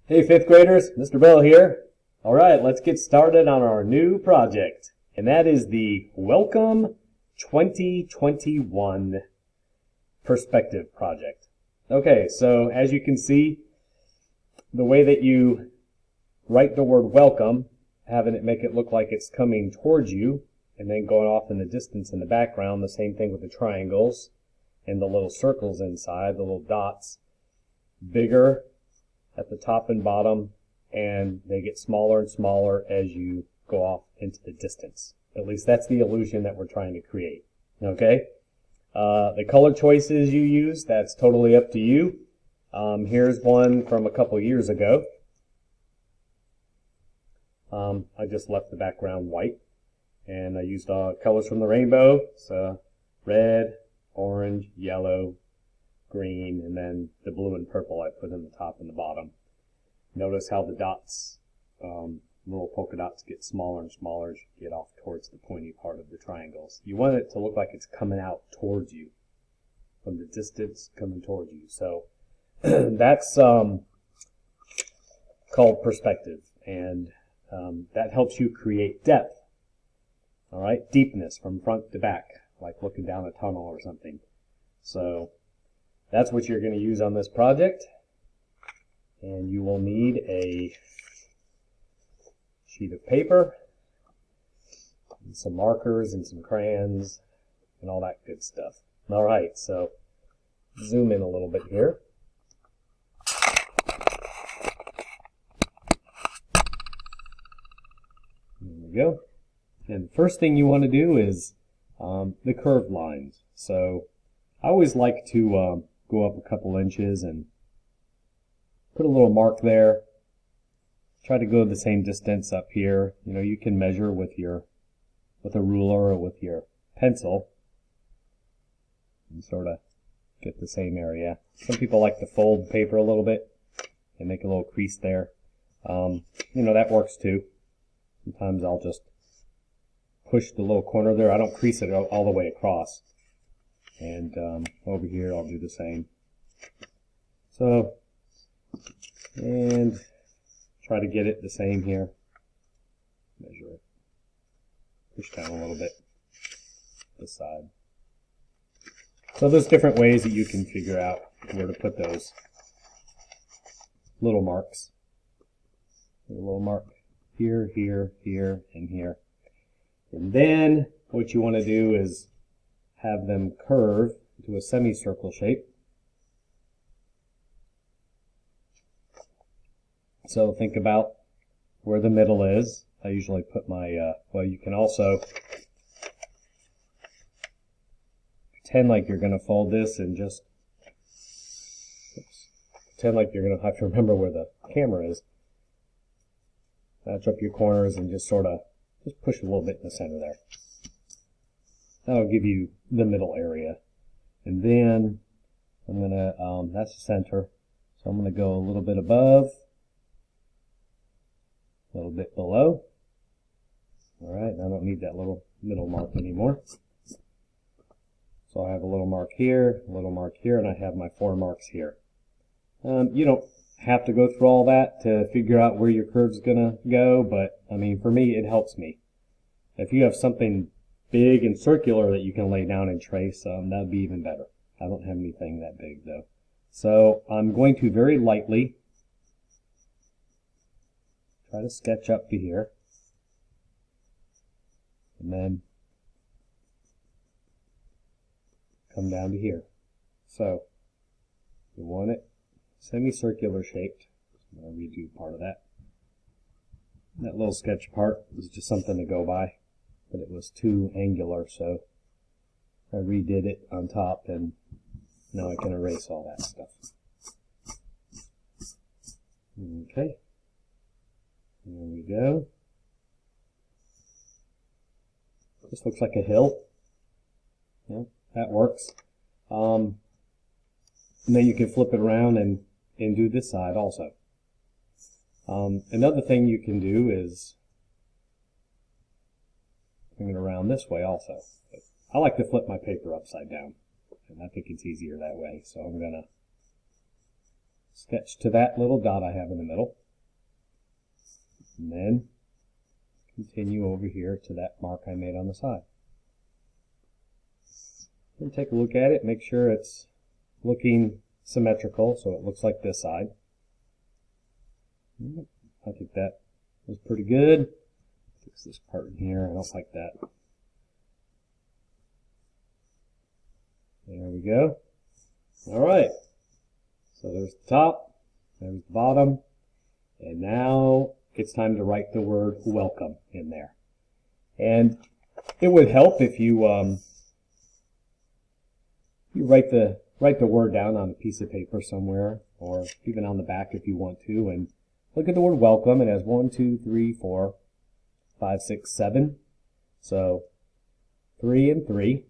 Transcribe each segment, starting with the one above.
Hey fifth graders, Mr. Bell here. Alright, let's get started on our new project. And that is the Welcome 2021 Perspective Project. Okay, so as you can see, the way that you write the word welcome, having it make it look like it's coming towards you, and then going off in the distance in the background, the same thing with the triangles and the little circles inside, the little dots, bigger at the top and bottom, and they get smaller and smaller as you go off into the distance. At least that's the illusion that we're trying to create. Okay? The color choices you use, that's totally up to you. Here's one from a couple years ago. I just left the background white, and I used colors from the rainbow, so red, orange, yellow, green, and then the blue and purple I put in the top and the bottom. Notice how the dots, little polka dots, get smaller and smaller as you get off towards the pointy part of the triangles. You want it to look like it's coming out towards you, from the distance coming towards you. So that's called perspective, and that helps you create depth. All right, deepness from front to back, like looking down a tunnel or something. So that's what you're going to use on this project. And you will need a sheet of paper, and some markers and some crayons and all that good stuff. All right, so zoom in a little bit here. There we go. And the first thing you want to do is the curved lines. So I always like to go up a couple inches and put a little mark there. Try to go the same distance up here. You know, you can measure with a ruler or with your pencil and sort of get the same area. Some people like to fold paper a little bit and make a little crease there. You know, that works too. Sometimes I'll just push the little corner there. I don't crease it all the way across. And over here I'll do the same. So, and try to get it the same here. Measure it. Push down a little bit this side. So there's different ways that you can figure out where to put those little marks. A little mark here, here, here, and here. And then what you want to do is have them curve into a semicircle shape. So think about where the middle is. I usually put my, well, you can also pretend like you're going to fold this and just pretend like you're going to have to remember where the camera is. Match up your corners and just sort of just push a little bit in the center there. That'll give you the middle area. And then I'm going to, that's the center. So I'm going to go a little bit above, a little bit below. All right, I don't need that little middle mark anymore. So I have a little mark here, and I have my 4 marks here. You don't have to go through all that to figure out where your curve's going to go, but I mean, for me, it helps me. If you have something big and circular that you can lay down and trace, that'd be even better. I don't have anything that big though. So I'm going to very lightly try to sketch up to here, and then come down to here. So you want it semicircular shaped. I'm going to redo part of that. That little sketch part was just something to go by, but it was too angular, so I redid it on top, and now I can erase all that stuff. Okay, there we go. This looks like a hill. Yeah, that works. And then you can flip it around and do this side also. Another thing you can do is bring it around this way also. But I like to flip my paper upside down, and I think it's easier that way. So I'm going to sketch to that little dot I have in the middle. And then continue over here to that mark I made on the side. And take a look at it, make sure it's looking symmetrical, so it looks like this side. I think that was pretty good. Fix this part in here, I don't like that. There we go. Alright, so there's the top, there's the bottom, and now it's time to write the word welcome in there. And it would help if you write the word down on a piece of paper somewhere, or even on the back if you want to, and look at the word welcome. It has 1, 2, 3, 4, 5, 6, 7. So 3 and 3.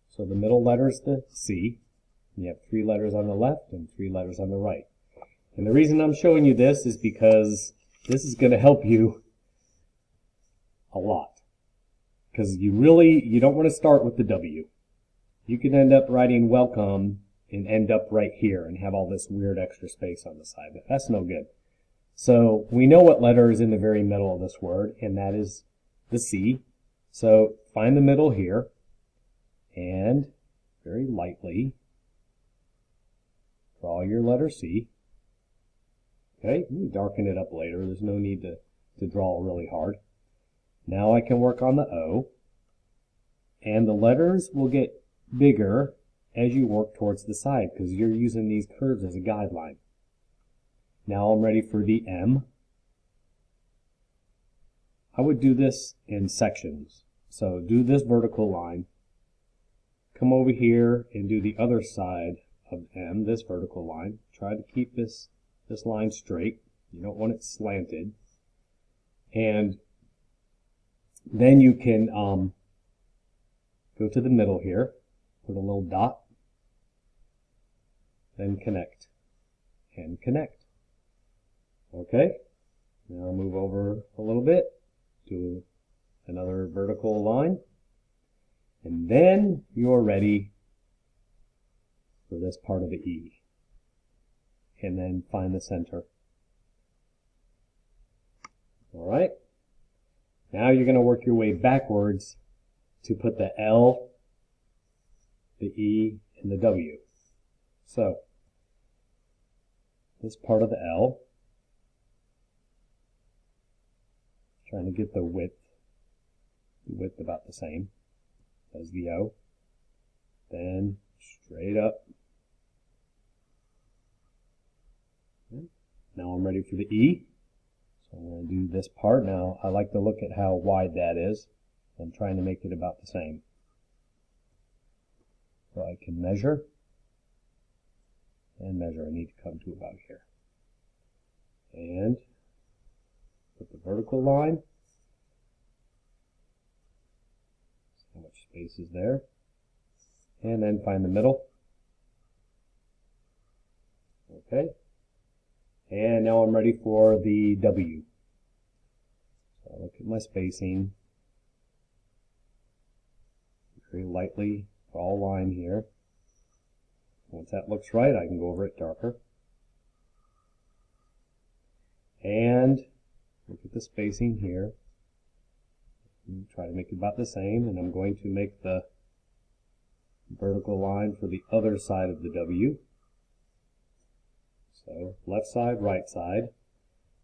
So the middle letter is the C. You have 3 letters on the left and 3 letters on the right. And the reason I'm showing you this is because this is going to help you a lot. Because you don't want to start with the W. You can end up writing welcome and end up right here and have all this weird extra space on the side. But that's no good. So we know what letter is in the very middle of this word, and that is the C. So find the middle here, and very lightly draw your letter C. Okay, you can darken it up later. There's no need to draw really hard. Now I can work on the O, and the letters will get bigger as you work towards the side because you're using these curves as a guideline. Now I'm ready for the M. I would do this in sections. So do this vertical line, come over here and do the other side of M, this vertical line. Try to keep this line straight. You don't want it slanted. And then you can go to the middle here, put a little dot, then connect, and connect. Okay, now move over a little bit, do another vertical line, and then you're ready for this part of the E. And then find the center. Alright, now you're going to work your way backwards to put the L, the E, and the W. So, this part of the L, trying to get the width about the same as the O. Then straight up. Now I'm ready for the E. So I'm going to do this part. Now I like to look at how wide that is. I'm trying to make it about the same. So I can measure and measure. I need to come to about here. And put the vertical line. See how much space is there. And then find the middle. Okay. And now I'm ready for the W. So I look at my spacing. Very lightly draw a line here. Once that looks right, I can go over it darker. And look at the spacing here. Try to make it about the same, and I'm going to make the vertical line for the other side of the W. So left side, right side.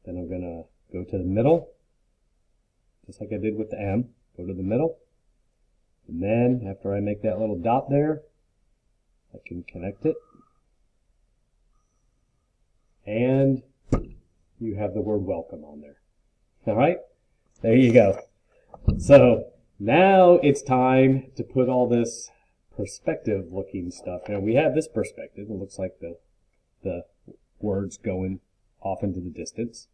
Then I'm going to go to the middle, just like I did with the M. Go to the middle. And then after I make that little dot there, I can connect it. And you have the word welcome on there. Alright, there you go. So now it's time to put all this perspective looking stuff. Now we have this perspective. It looks like the words going off into the distance.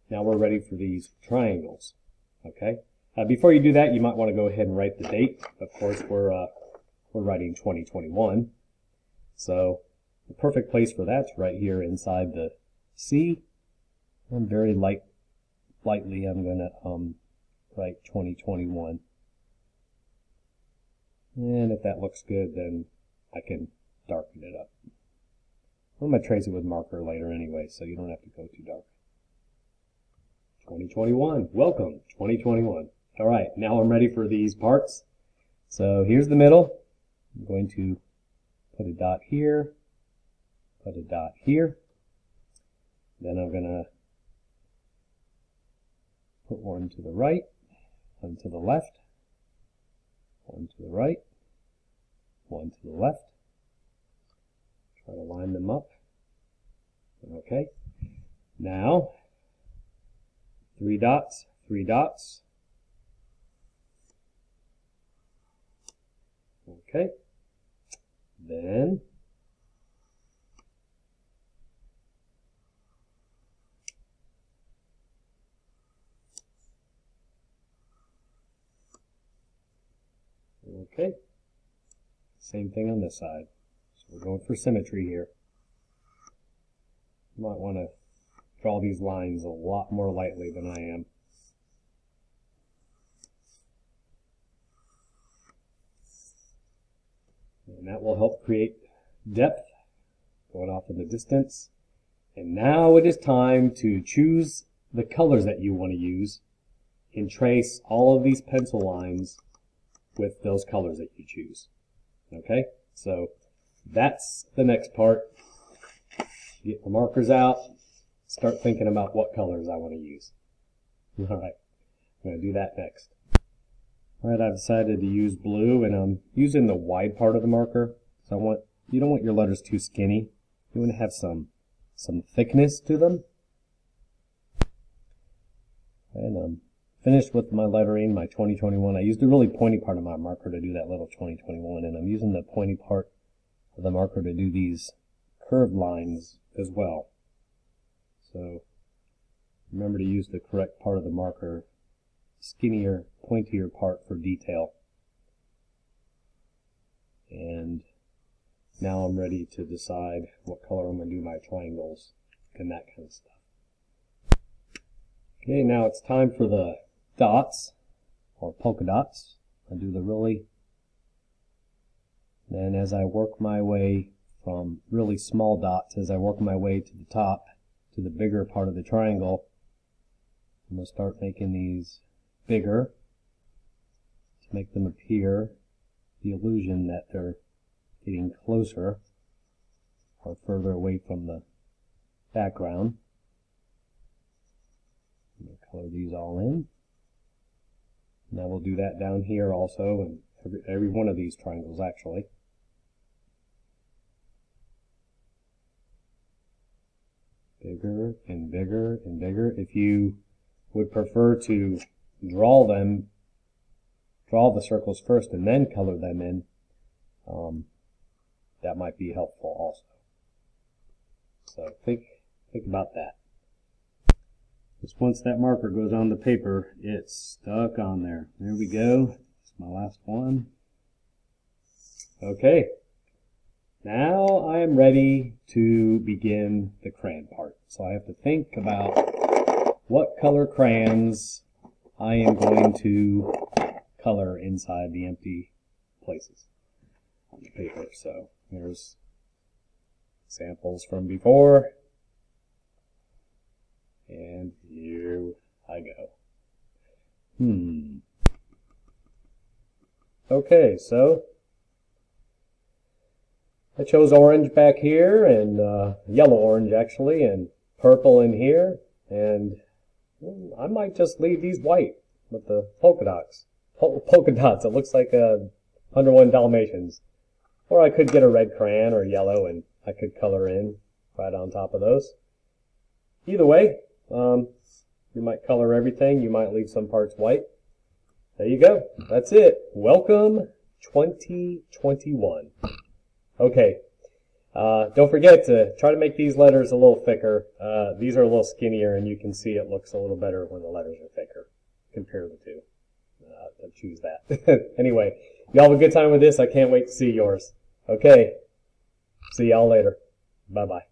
Now we're ready for these triangles. Okay. Before you do that, you might want to go ahead and write the date. Of course, we're writing 2021. So the perfect place for that's right here inside the C. And very lightly, I'm going to write 2021. And if that looks good, then I can darken it up. I'm going to trace it with marker later anyway, so you don't have to go too dark. 2021. Welcome, 2021. All right, now I'm ready for these parts. So here's the middle. I'm going to put a dot here, put a dot here. Then I'm going to put one to the right, one to the left, one to the right, one to the left. Try to line them up. Okay. Now, 3 dots, 3 dots. Okay. Then okay. Same thing on this side. So we're going for symmetry here. You might want to draw these lines a lot more lightly than I am. And that will help create depth going off in the distance. And now it is time to choose the colors that you want to use and trace all of these pencil lines with those colors that you choose. Okay, so that's the next part. Get the markers out, start thinking about what colors I want to use. All right, I'm going to do that next. All right, I've decided to use blue, and I'm using the wide part of the marker. So you don't want your letters too skinny. You want to have some thickness to them. And I'm finished with my lettering, my 2021. I used the really pointy part of my marker to do that little 2021, and I'm using the pointy part of the marker to do these curved lines as well. So remember to use the correct part of the marker, skinnier, pointier part for detail. And now I'm ready to decide what color I'm going to do my triangles and that kind of stuff. Okay, now it's time for the dots, or polka dots. I'll do the really, then as I work my way from really small dots, as I work my way to the top, to the bigger part of the triangle, I'm going to start making these bigger to make them appear the illusion that they're getting closer or further away from the background. I'm going to color these all in. Now we'll do that down here also, and every one of these triangles actually. Bigger and bigger and bigger. If you would prefer to draw the circles first and then color them in, that might be helpful also. So think about that. Just once that marker goes on the paper, it's stuck on there. There we go. It's my last one. Okay. Now I am ready to begin the crayon part. So I have to think about what color crayons I am going to color inside the empty places on the paper. So here's samples from before. And here I go. Okay, so I chose orange back here, and yellow orange actually, and purple in here, and I might just leave these white with the polka dots. Polka dots, it looks like 101 Dalmatians. Or I could get a red crayon or yellow, and I could color in right on top of those. Either way, you might color everything, you might leave some parts white. There you go. That's it. Welcome 2021. Okay. Don't forget to try to make these letters a little thicker. These are a little skinnier, and you can see it looks a little better when the letters are thicker. Compare the two. I'll choose that. Anyway, y'all have a good time with this. I can't wait to see yours. Okay. See y'all later. Bye-bye.